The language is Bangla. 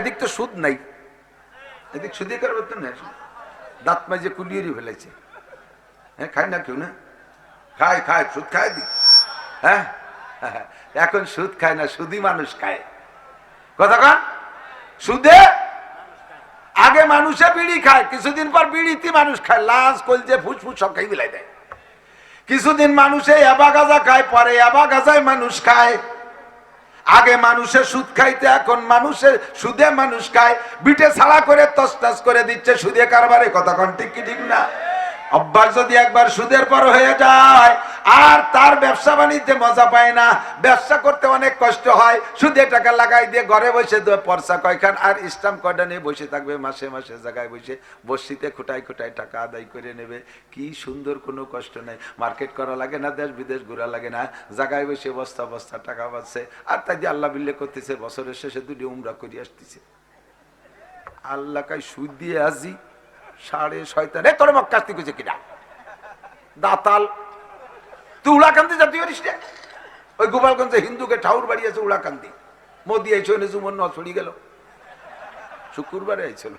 এদিক তো সুদ নাই, এদিক সুদে করবে তো না, দাঁত মাঝে কুলিয়েরই ফেলেছে। হ্যাঁ খায় না কেউ না, খায় খায় সুদ খায় দি। হ্যাঁ এখন সুদ খায় না, সুদই মানুষ খায়। কথা কান সুদে আগে মানুষে বিড়ি খায়, কিছুদিন পর বিড়িতে মানুষ খায়, লাশ কলজে ফুসফুস সব খাই বিলাই দেয়। কিছুদিন মানুষে এবা গাজা খায়, পরে এবা গাজায় মানুষ খায়। আগে মানুষের সুদ খাইতে, এখন মানুষের সুদে মানুষ খায়। বিটে ছাড়া করে তসতাস করে দিচ্ছে সুদে কারবারে। কথা কোন ঠিক কি ঠিক না? অভ্যাস যদি একবার সুদের পর হয়ে যায় আর তার ব্যবসা বাণিজ্যে মজা পায় না, ব্যবসা করতে অনেক কষ্ট হয়, সুদে টাকা লাগাই দিয়ে ঘরে বসে পয়সা কয়খান আর স্টাম্প কয়টা নিয়ে বসে থাকবে, মাসে মাসে জায়গায় বসে বসিতে খুঁটাই খুঁটাই টাকা আদায় করে নেবে। কি সুন্দর, কোনো কষ্ট নাই, মার্কেট করা লাগে না, দেশ বিদেশ ঘোরা লাগে না, জায়গায় বসে বস্তা বস্তা টাকা পাচ্ছে। আর তাই দিয়ে আল্লাহ বিল্লে করতেছে, বছরের শেষে দুটি উমরা করে আসতেছে। আল্লাহ কাই সুদ দিয়ে আসি সাড়ে শয়তান। তোর মক্কাস্তি করছে কিনা দাতাল, তুই উড়াকান্দি জাতীয় করিস রে। ওই গোপালগঞ্জে হিন্দুকে ঠাউর বাড়ি আছে উড়াকান্দি। মোদি আইসো এনে জুমন ন ছড়ি গেল, শুক্রবারে আইছিল।